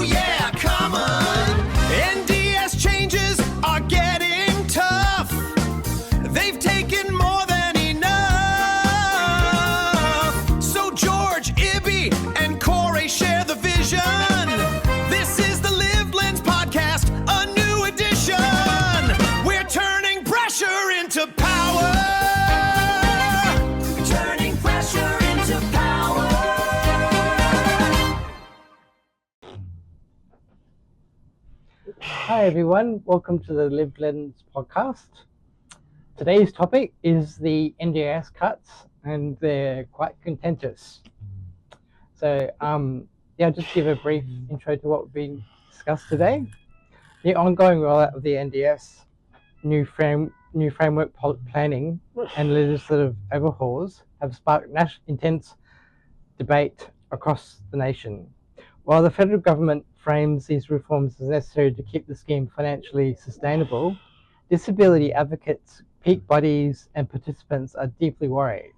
Oh yeah, come on. NDIS changes are getting tough. They've taken more than enough. So George, Ibby, and Corey share the vision. This is the Live Lens podcast, a new edition. We're turning pressure into power. Turning pressure into power. Hi everyone, welcome to the Live Lens podcast. Today's topic is the NDIS cuts, and they're quite contentious. So just give a brief intro to what we've been discussed today. The ongoing rollout of the NDIS, new framework planning and legislative overhauls have sparked intense debate across the nation. While the federal government frames these reforms as necessary to keep the scheme financially sustainable, disability advocates, peak bodies and participants are deeply worried.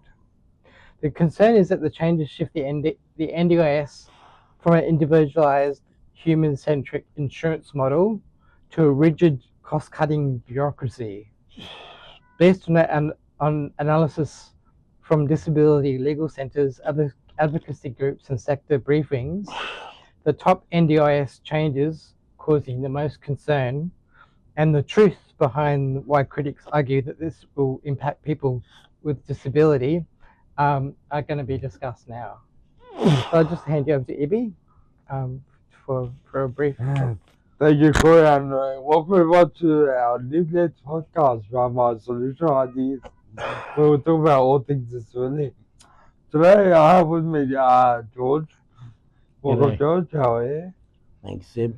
The concern is that the changes shift the NDIS from an individualized, human-centric insurance model to a rigid, cost-cutting bureaucracy. Based on analysis from disability legal centres, other advocacy groups and sector briefings, the top NDIS changes causing the most concern and the truth behind why critics argue that this will impact people with disability are going to be discussed now. So I'll just hand you over to Ibby for a brief. Thank you, Corey, and welcome everyone to our Live Lens podcast from our Solution Ideas, where we talk about all things disability. Today I have with me George. Welcome, G'day. George. How are you? Thanks, Sid.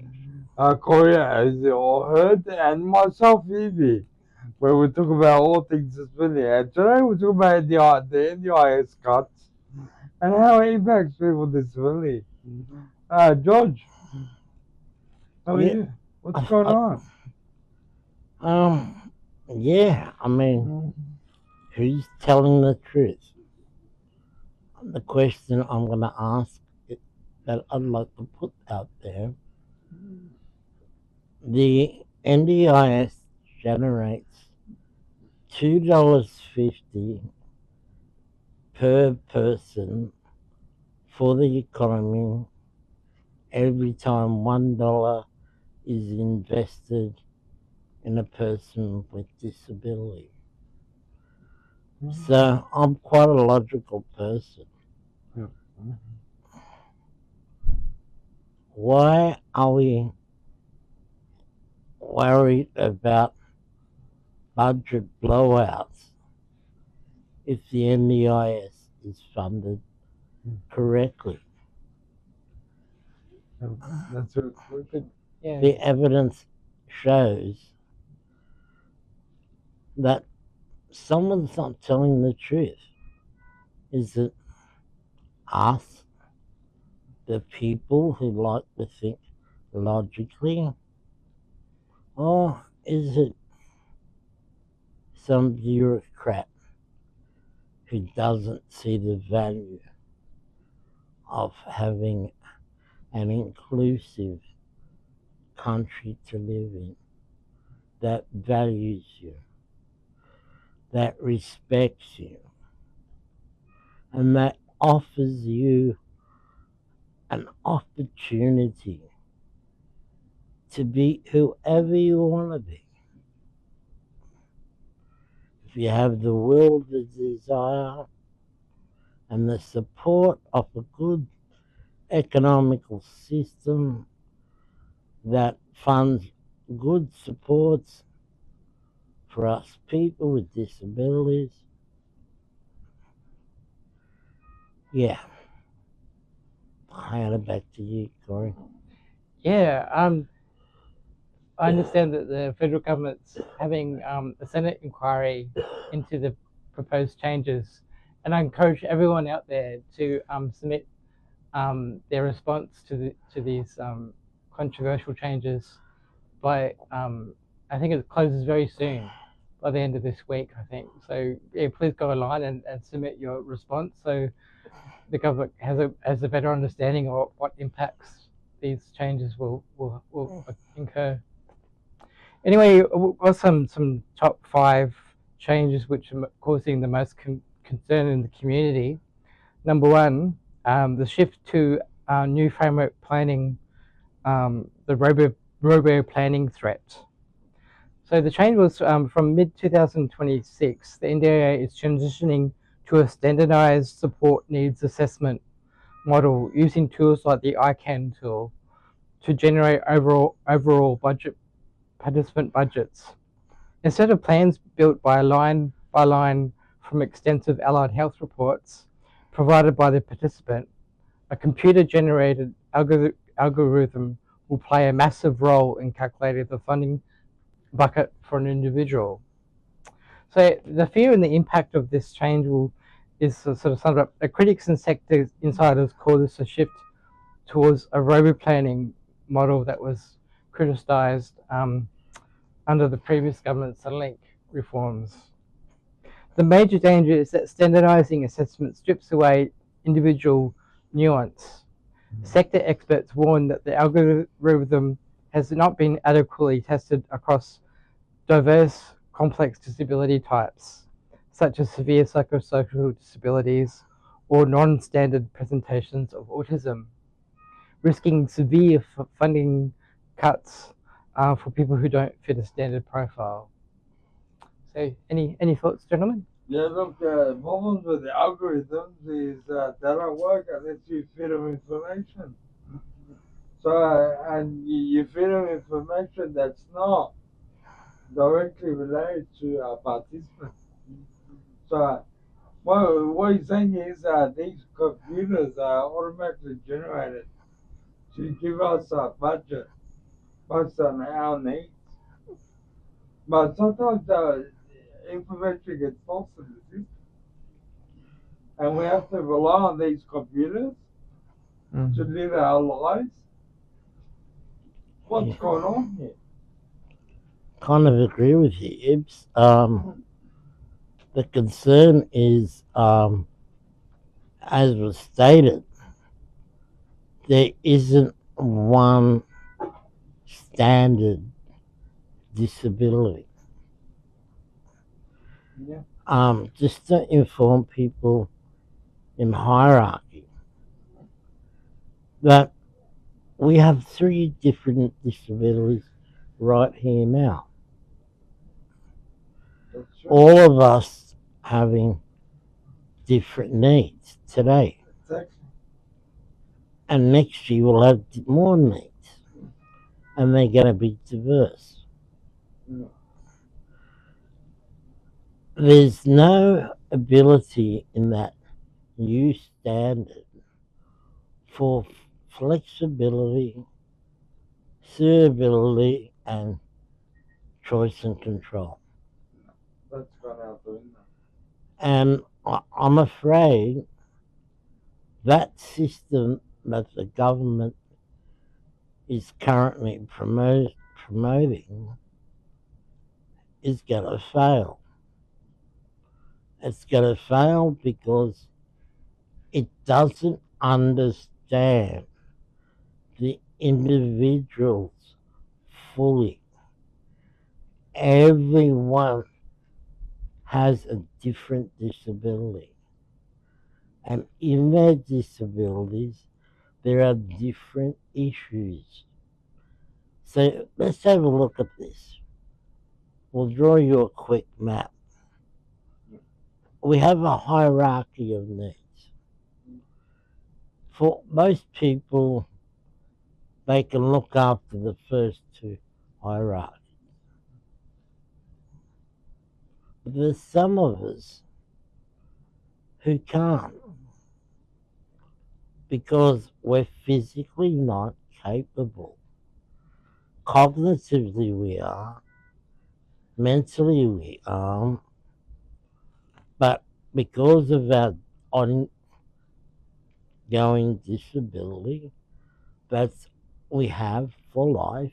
Corey, as you all heard, and myself, Evie, where we talk about all things disability. And today we talk about the NDIS cuts and how it impacts people with disability. George, how are you? What's going on? Who's telling the truth? The question I'm going to ask that I'd like to put out there. The NDIS generates $2.50 per person for the economy every time $1 is invested in a person with disability. So I'm quite a logical person. Why are we worried about budget blowouts if the NDIS is funded correctly? That's a good. Yeah. The evidence shows that someone's not telling the truth. Is it us, the people who like to think logically, or is it some bureaucrat who doesn't see the value of having an inclusive country to live in, that values you, that respects you, and that offers you an opportunity to be whoever you want to be. If you have the will, the desire, and the support of a good economical system that funds good supports for us people with disabilities, yeah. I hand it back to you, Corey. Yeah, I understand that the federal government's having a Senate inquiry into the proposed changes, and I encourage everyone out there to submit their response to these controversial changes by I think it closes very soon, by the end of this week, I think. So yeah, please go online and submit your response so the government has a better understanding of what impacts these changes will incur. Anyway, we've got some top 5 changes which are causing the most concern in the community. Number 1, the shift to new framework planning, the robo planning threat. So the change was from mid-2026, the NDIA is transitioning to a standardized support needs assessment model using tools like the ICANN tool to generate overall participant budgets. Instead of plans built by line from extensive allied health reports provided by the participant, a computer-generated algorithm will play a massive role in calculating the funding bucket for an individual. So the fear and the impact of this change is sort of summed up. The critics and sector insiders call this a shift towards a robo-planning model that was criticised under the previous government's link reforms. The major danger is that standardising assessment strips away individual nuance. Sector experts warn that the algorithm has not been adequately tested across diverse, complex disability types, such as severe psychosocial disabilities or non-standard presentations of autism, risking severe funding cuts for people who don't fit a standard profile. So, any thoughts, gentlemen? Yeah, look, the problems with the algorithms is they don't work unless you feed them information. So, and you feed them information that's not directly related to participants. So, what he's saying is these computers are automatically generated to give us a budget based on our needs. But sometimes the information gets lost in the system. And we have to rely on these computers to live our lives. What's going on here? Kind of agree with you, Ibs. The concern is, as was stated, there isn't one standard disability. Yeah. Just to inform people in hierarchy that we have 3 different disabilities right here now. That's true. All of us having different needs today. Exactly. And next year we'll have more needs. And they're going to be diverse. Yeah. There's no ability in that new standard for flexibility, suitability, and choice and control. That's gone out the window. And I'm afraid that system that the government is currently promoting is going to fail. It's going to fail because it doesn't understand the individuals fully. Everyone has a different disability. And in their disabilities, there are different issues. So let's have a look at this. We'll draw you a quick map. We have a hierarchy of needs. For most people, they can look after the first 2 hierarchies. But there's some of us who can't because we're physically not capable. Cognitively we are, mentally we are, but because of our ongoing disability that we have for life,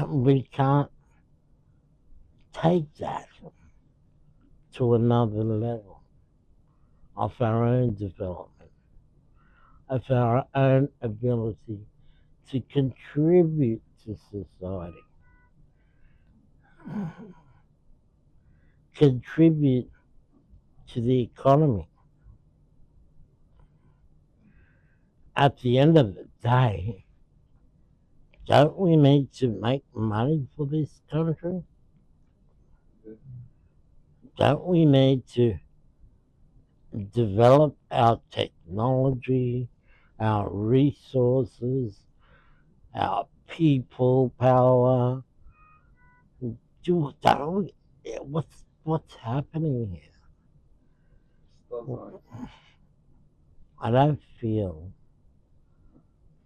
we can't take that to another level of our own development. of our own ability to contribute to society, contribute to the economy. At the end of the day, don't we need to make money for this country? Don't we need to develop our technology, our resources, our people power? Don't we, what's happening here? I don't feel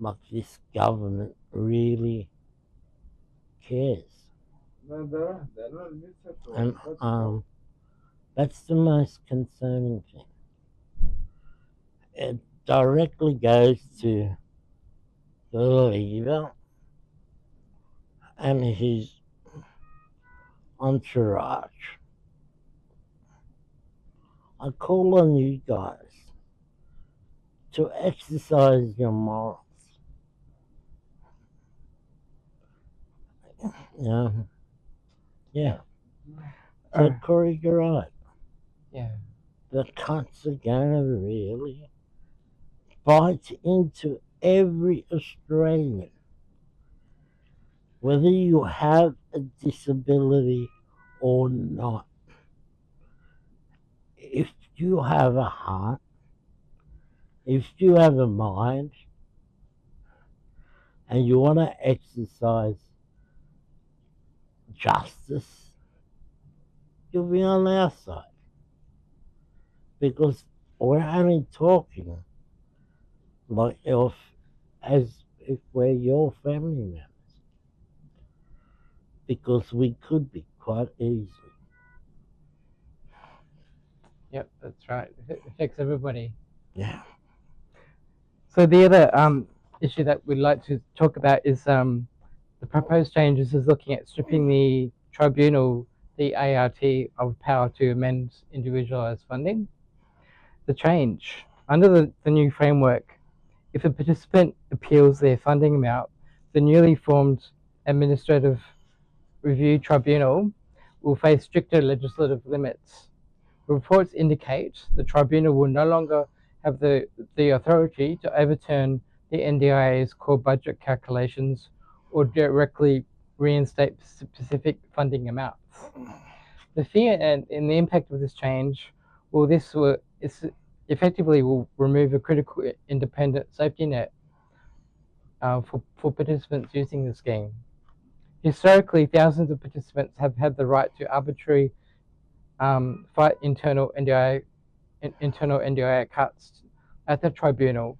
like this government really cares. No, they're not listen to And us. that's the most concerning thing. It directly goes to the leader and his entourage. I call on you guys to exercise your morals. Yeah. Yeah. So Corey, you're right. Yeah. The cuts are gonna really bite into every Australian, whether you have a disability or not. If you have a heart, if you have a mind, and you want to exercise justice, you'll be on our side. Because we're only talking like as if we're your family members. Because we could be quite easy. Yep, that's right. It affects everybody. Yeah. So the other issue that we'd like to talk about is the proposed changes is looking at stripping the tribunal, the ART, of power to amend individualised funding. The change under the new framework, if a participant appeals their funding amount, the newly formed administrative review tribunal will face stricter legislative limits. Reports indicate the tribunal will no longer have the authority to overturn the NDIS core budget calculations or directly reinstate specific funding amounts. The fear and the impact of this change effectively will remove a critical independent safety net for participants using the scheme. Historically, thousands of participants have had the right to arbitrary fight internal NDI cuts at the tribunal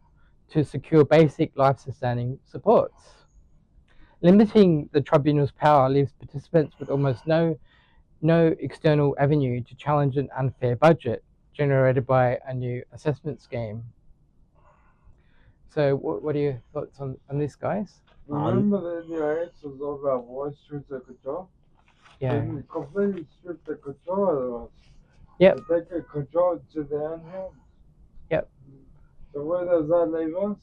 to secure basic life-sustaining supports. Limiting the tribunal's power leaves participants with almost no external avenue to challenge an unfair budget generated by a new assessment scheme. So what are your thoughts on this, guys? Remember the NDIS was all about voice stripped the control? Yeah. They completely stripped the control of us. Yep. They take control to their own hands. Yep. So where does that leave us?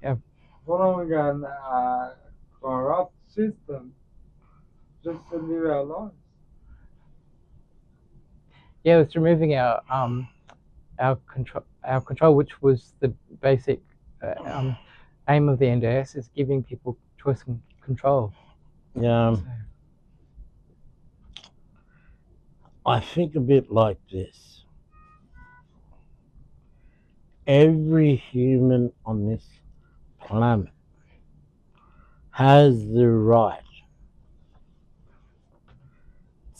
Yep. Following a corrupt system just to live our lives. Yeah, it's removing our control, which was the basic aim of the NDIS, is giving people choice and control. Yeah. I think a bit like this. Every human on this planet has the right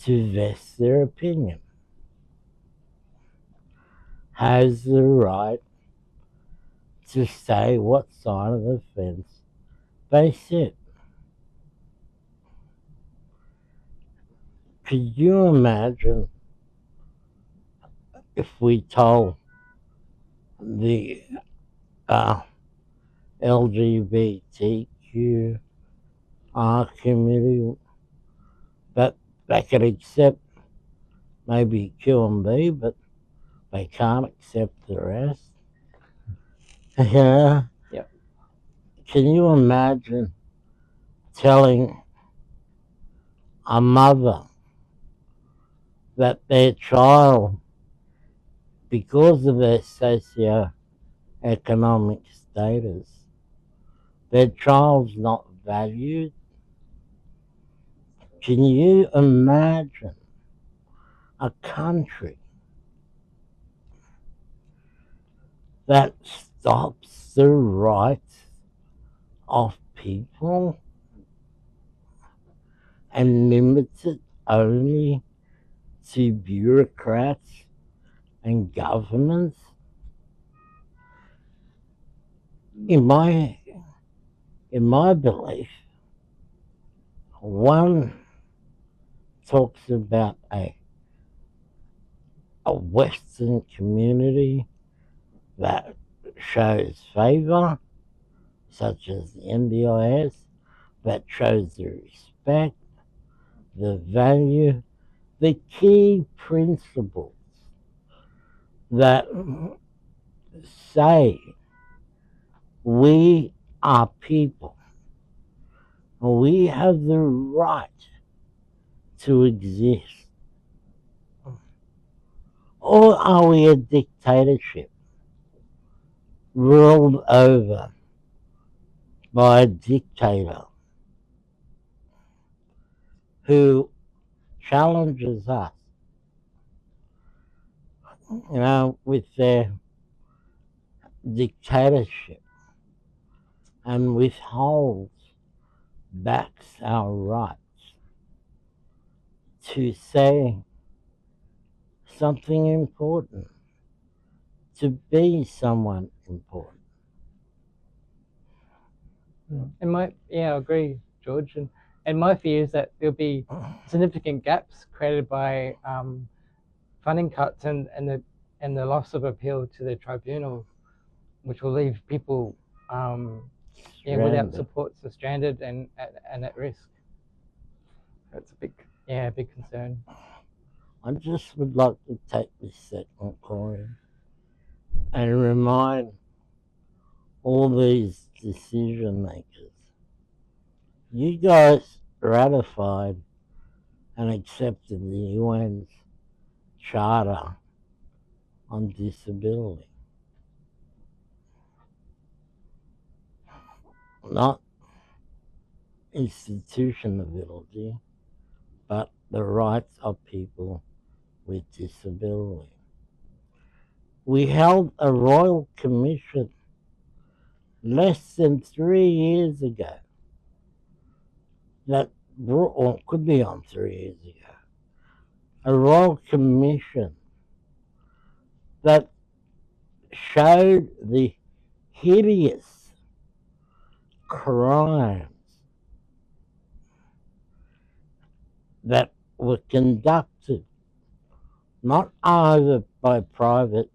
to vest their opinion, has the right to say what side of the fence they sit. Could you imagine if we told the LGBTQ community that they could accept maybe Q and B, but they can't accept the rest? Yeah. Yep. Can you imagine telling a mother that their child, because of their socio-economic status, their child's not valued? Can you imagine a country that stops the rights of people and limits it only to bureaucrats and governments? In my belief, one talks about a Western community that shows favor, such as the NDIS, that shows the respect, the value, the key principles that say we are people, we have the right to exist. Or are we a dictatorship ruled over by a dictator who challenges us, with their dictatorship and withholds backs our rights to say something important, to be someone important? And I agree, George. And my fear is that there'll be significant gaps created by funding cuts and the loss of appeal to the tribunal, which will leave people without Stranded. supports and stranded and at risk. That's a big concern. I just would like to take this second, Corey, and remind all these decision makers, you guys ratified and accepted the UN's Charter on Disability. Not institutionability, but the rights of people with disability. We held a royal commission less than 3 years ago that brought, or could be on 3 years ago, a royal commission that showed the hideous crimes that were conducted not either by private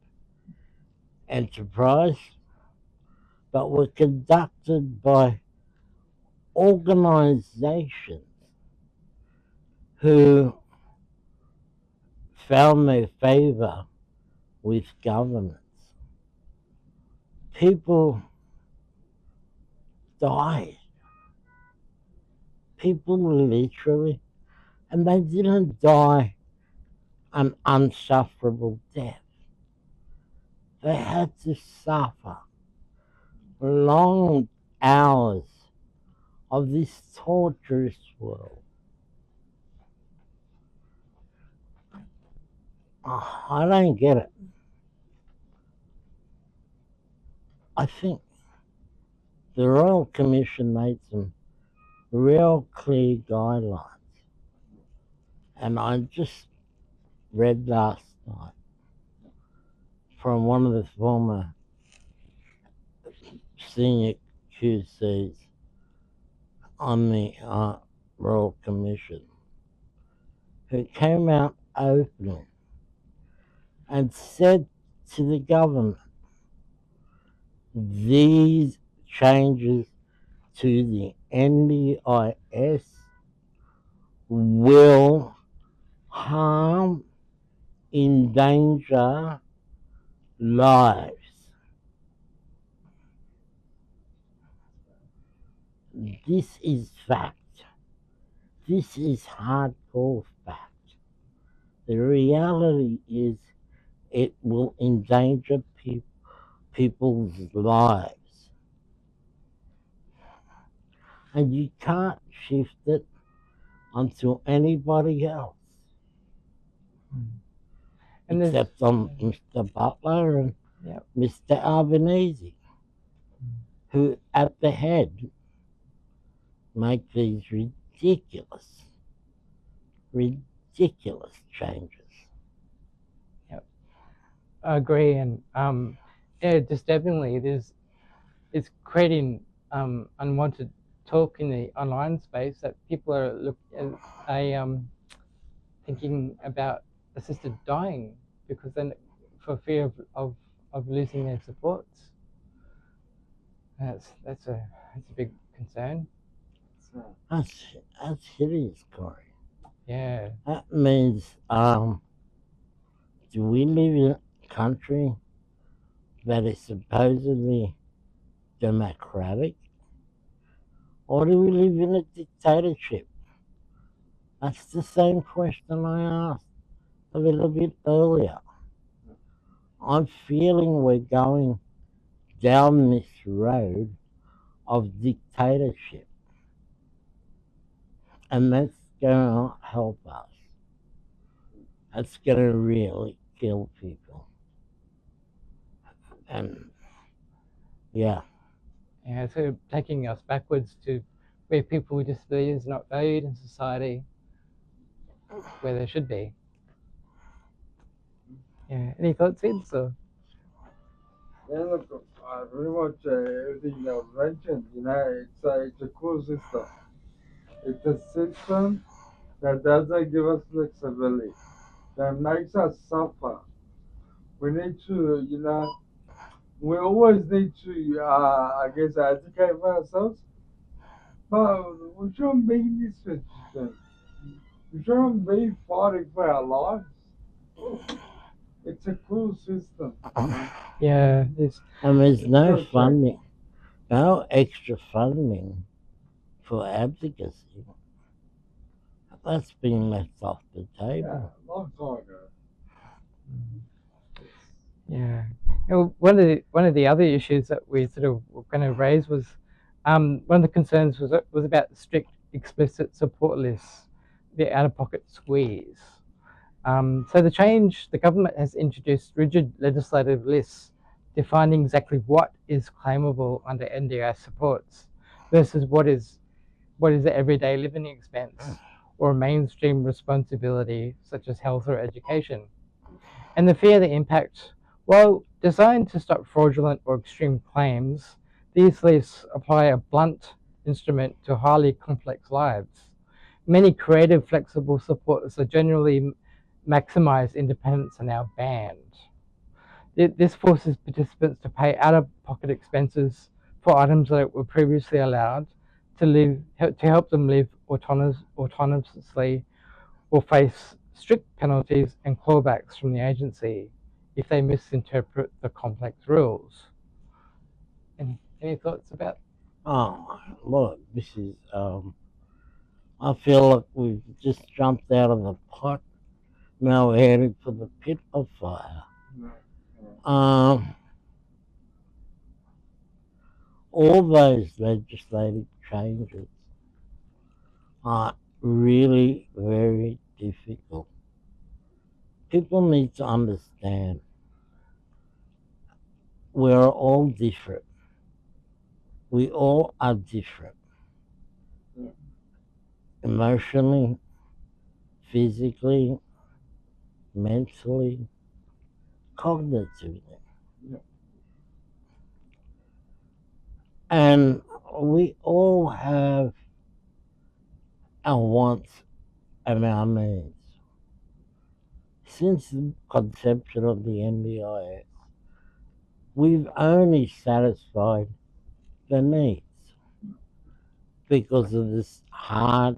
enterprise, but were conducted by organizations who found their favor with governments. People died. People literally, and they didn't die an unsufferable death. They had to suffer long hours of this torturous world. I don't get it. I think the Royal Commission made some real clear guidelines. And I just read last night from one of the former senior QCs on the Royal Commission, who came out openly and said to the government, these changes to the NDIS will harm, endanger lives. this is fact. This is hardcore fact. The reality is it will endanger people's lives. And you can't shift it onto anybody else. And there's Except on Mr. Butler and Yep. Mr. Albanese, who at the head make these ridiculous changes. I agree, and yeah, disturbingly, it's creating unwanted talk in the online space that people are thinking about assisted dying because then for fear of losing their supports. That's a big concern. That's hideous, Corey. Yeah. That means, do we live in a country that is supposedly democratic? Or do we live in a dictatorship? That's the same question I asked a little bit earlier. I'm feeling we're going down this road of dictatorship, and that's going to help us. That's going to really kill people. And yeah. Yeah, so taking us backwards to where people with disabilities are not valued in society, where they should be. Yeah. Any thoughts, Vince? Or? Yeah, look, pretty much everything that was mentioned, it's a cool system. It's a system that doesn't give us flexibility, that makes us suffer. We need to, we always need to, educate for ourselves, but we shouldn't be in this position. We shouldn't be fighting for our lives. It's a cool system. Yeah, And there's no Sure, funding, no extra funding for advocacy. That's been left off the Yeah, table. long time ago. yeah. One of the other issues that we sort of were going to raise was one of the concerns was about strict explicit support lists, the out-of-pocket squeeze. So the government has introduced rigid legislative lists defining exactly what is claimable under NDIS supports versus what is the everyday living expense or a mainstream responsibility such as health or education. And the fear the impact, while designed to stop fraudulent or extreme claims, these lists apply a blunt instrument to highly complex lives. Many creative, flexible supports are generally maximize independence are now banned. This forces participants to pay out-of-pocket expenses for items that were previously allowed to help them live autonomously or face strict penalties and clawbacks from the agency if they misinterpret the complex rules. Any thoughts about? Oh, look, this is, I feel like we've just jumped out of the pot. Now we're headed for the pit of fire. All those legislative changes are really very difficult. People need to understand we're all different. We all are different. Emotionally, physically, mentally, cognitively. And we all have our wants and our needs. Since the conception of the NDIS, we've only satisfied the needs because of this hard,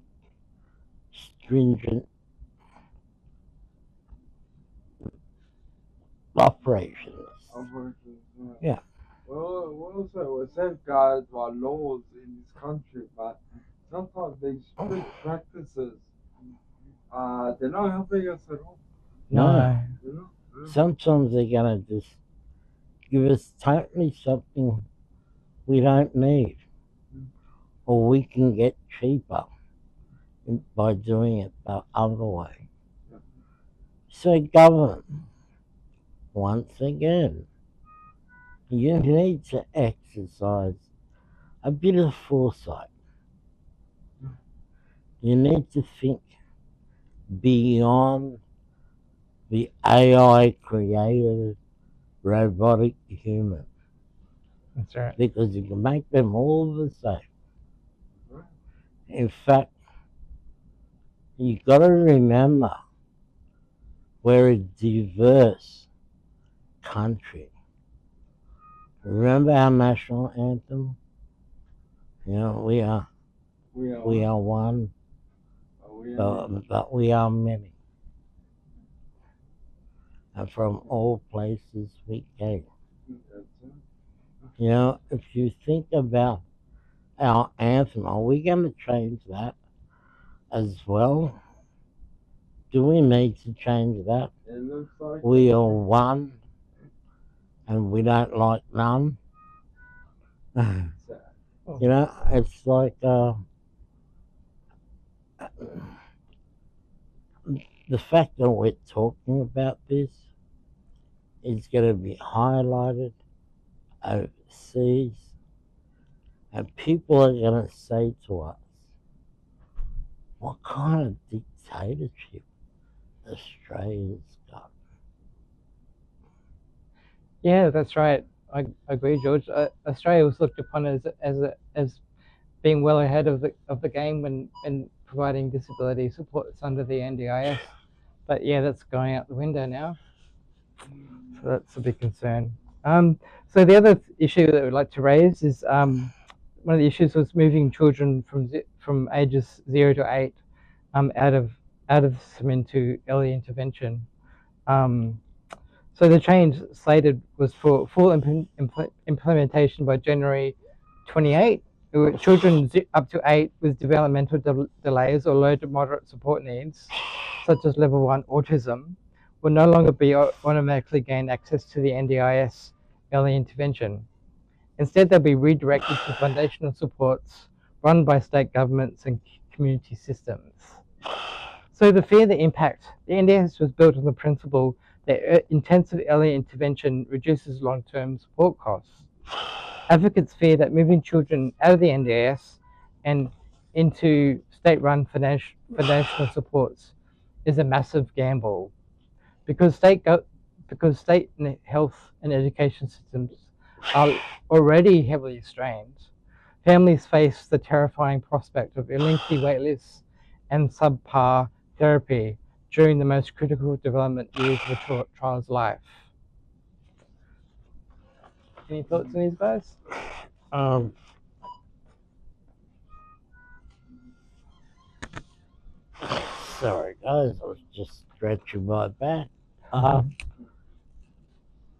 stringent operations. Yeah. we're safeguarded by laws in this country, but sometimes these strict practices, they're not helping us at all. No. You know? Sometimes they're gonna just give us totally something we don't need, or we can get cheaper by doing it the other way. So government, once again, you need to exercise a bit of foresight. You need to think beyond the AI created robotic human, That's right. because you can make them all the same. In fact, you got to remember we're a diverse country. Remember our national anthem? You know, we are one, but we are many. And from all places we came. You know, if you think about our anthem, are we going to change that as well? Do we need to change that? It looks like We are one and we don't like none. You know, it's like the fact that we're talking about this is going to be highlighted overseas, and people are going to say to us, what kind of dictatorship Australia's got? Yeah, that's right. I agree, George. Australia was looked upon as being well ahead of the game when in providing disability supports under the NDIS. But yeah, that's going out the window now. So that's a big concern. So the other issue that we'd like to raise is one of the issues was moving children from ages 0 to 8 out of SIM into early intervention. So the change slated was for full implementation by January 28. Children up to 8 with developmental delays or low to moderate support needs, such as level 1 autism, will no longer be automatically gain access to the NDIS early intervention. Instead, they'll be redirected to foundational supports run by state governments and community systems. So to fear the impact, the NDIS was built on the principle that intensive early intervention reduces long-term support costs. Advocates fear that moving children out of the NDIS and into state-run foundational supports is a massive gamble, because state health and education systems are already heavily strained. Families face the terrifying prospect of lengthy waitlists and subpar therapy during the most critical development years of a child's life. Any thoughts on these guys? Sorry, guys, I was just stretching my back.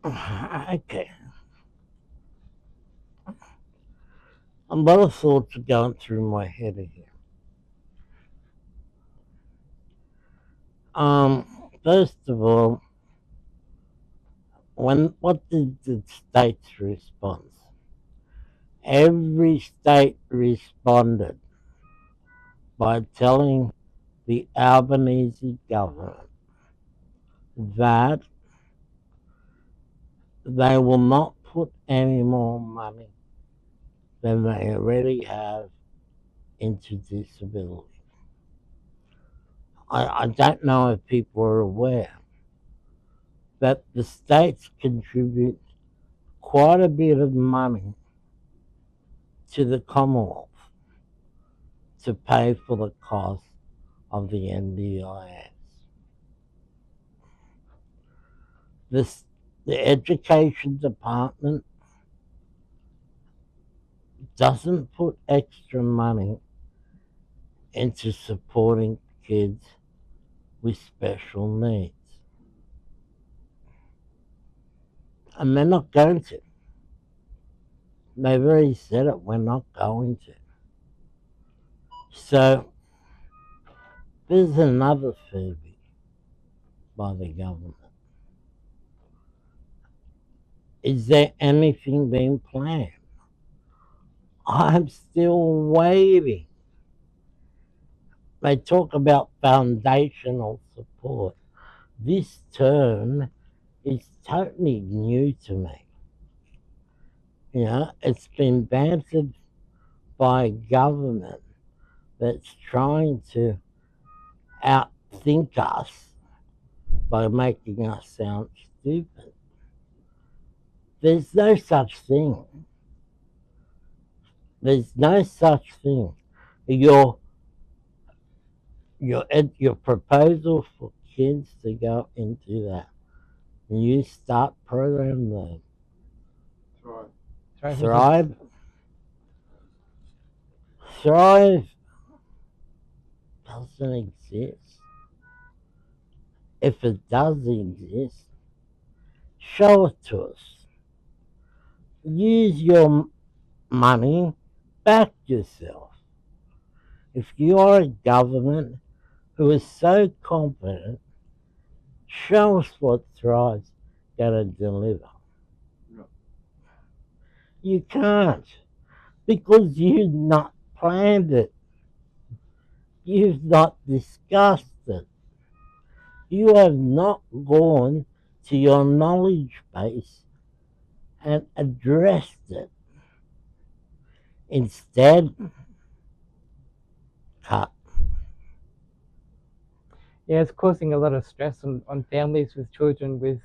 Okay. A lot of thoughts are going through my head here. First of all, what did the states respond? Every state responded by telling the Albanese government that they will not put any more money than they already have into disability. I don't know if people are aware that the states contribute quite a bit of money to the Commonwealth to pay for the cost of the NDIS. The education department doesn't put extra money into supporting kids with special needs. And they're not going to. They've already said it, we're not going to. So there's another fee by the government. Is there anything being planned? I'm still waiting. They talk about foundational support. This term is totally new to me. You know, it's been bantered by a government that's trying to outthink us by making us sound stupid. There's no such thing. There's no such thing. Your proposal for kids to go into that New Start program, the Thrive, Thrive doesn't exist. If it does exist, show it to us. Use your money, back yourself. If you are a government who is so confident, show us what Thrive's going to deliver. No. You can't, because you've not planned it. You've not discussed it. You have not gone to your knowledge base and addressed it. Instead, cut. Yeah, it's causing a lot of stress on families with children with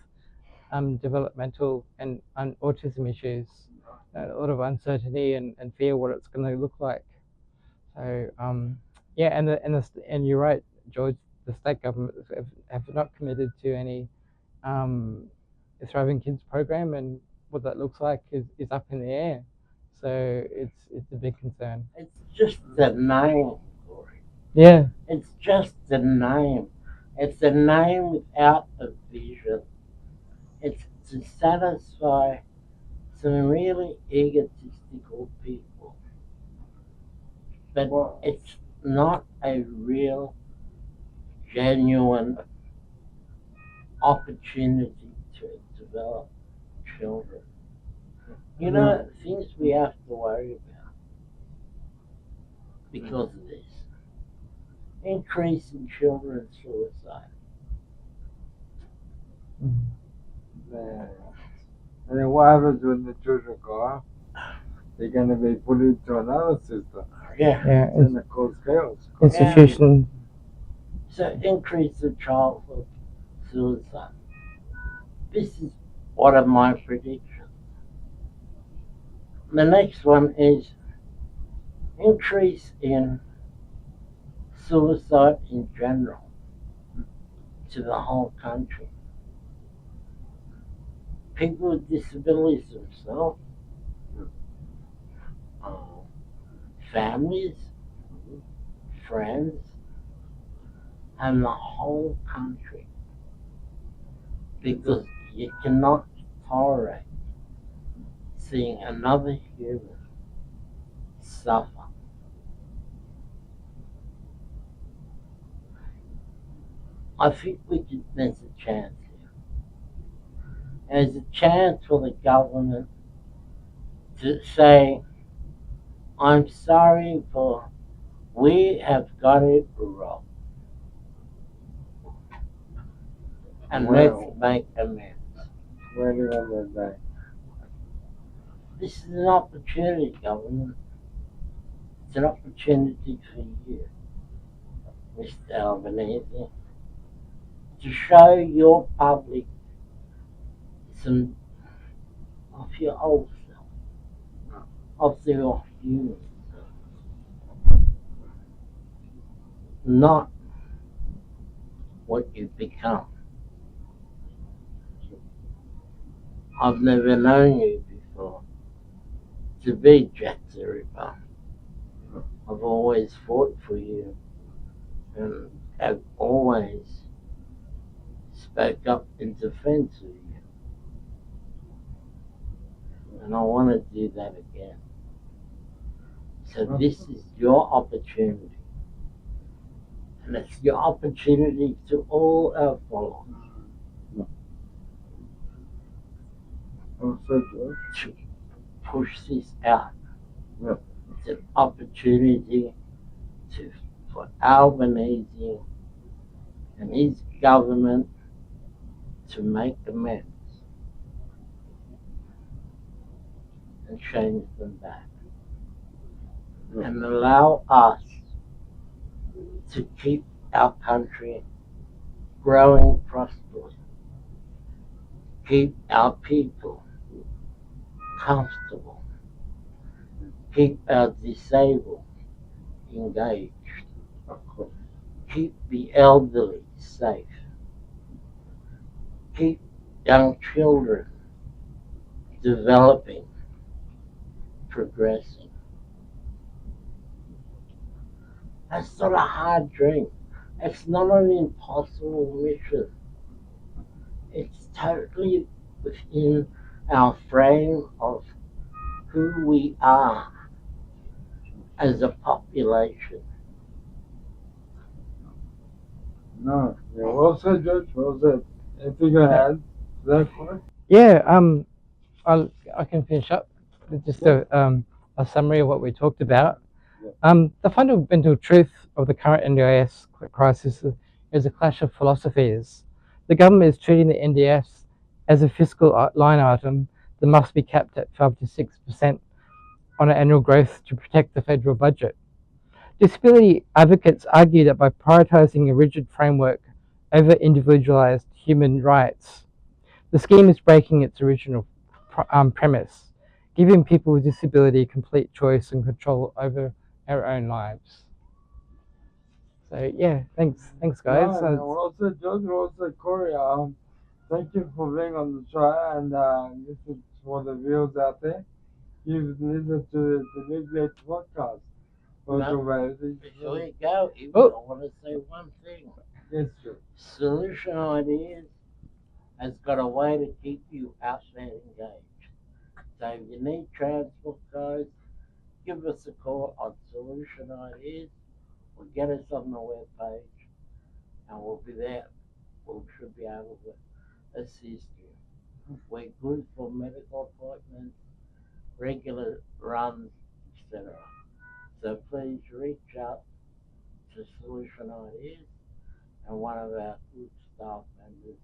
developmental and autism issues. A lot of uncertainty and fear what it's going to look like. So yeah, and you're right, George. The state government have not committed to any Thriving Kids program, and what that looks like is up in the air. So it's a big concern. It's just the name, Corey. Yeah. It's just the name. It's a name without a vision. It's to satisfy some really egotistical people. But it's not a real, genuine opportunity to develop children. You know, things we have to worry about because of this. Increase in children's suicide. And then what happens when the children grow up? They're going to be put into another system. Yeah. Yeah. And it causes chaos. Institution. So increase the childhood suicide. This is one of my predictions. The next one is increase in suicide in general to the whole country. People with disabilities themselves, families, friends, and the whole country. Because you cannot tolerate seeing another human suffer. I think there's a chance here. There's a chance for the government to say, I'm sorry for, we have got it wrong. And let's make amends. Where do you want to die? This is an opportunity, government. It's an opportunity for you, Mr. Albanese, to show your public some of your old self, of your human self, not what you've become. I've never known you before to be Jack the Ripper. I've always fought for you and have always spoke up in defense of you. and I want to do that again. So this is your opportunity. And it's your opportunity to all our followers to push this out. It's an opportunity for Albanese and his government to make amends and change them back. And allow us to keep our country growing prosperous. Keep our people comfortable. Keep our disabled engaged. Keep the elderly safe. Keep young children developing, progressing. That's not a hard dream. It's not an impossible mission. It's totally within our frame of who we are as a population. No, yeah, well said, Judge. Well said. Anything to add to that point? Yeah, I can finish up with just a summary of what we talked about. The fundamental truth of the current NDIS crisis is a clash of philosophies. The government is treating the NDIS as a fiscal line item that must be capped at 5 to 6% on annual growth to protect the federal budget. Disability advocates argue that by prioritising a rigid framework over individualised human rights, the scheme is breaking its original premise, giving people with disability complete choice and control over our own lives. So yeah, thanks guys. No, well said, Judge. Well said, Corey. Thank you for being on the show, and this is for the viewers out there. You've listened to the Midnight podcast. Before we go, even I want to say one thing. Yes, sir. Solution Ideas has got a way to keep you out there engaged. So if you need transport guys, give us a call on Solution Ideas or get us on the webpage and we'll be there. We should be able to assist you. We're good for medical appointments, regular runs, etc. So please reach out to Solution Ideas and one of our good staff members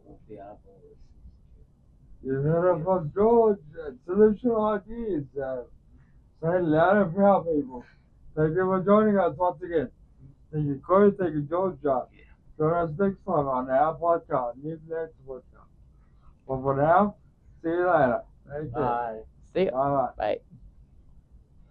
will be able to assist you. You heard about George, Solution Ideas. Say louder for our people. Thank you for joining us once again. Thank you, Corey. Thank you, George. Join us next time on our podcast, Midnight Podcast. But for now, see you later. Thank you. Bye. See you. Bye-bye. Bye.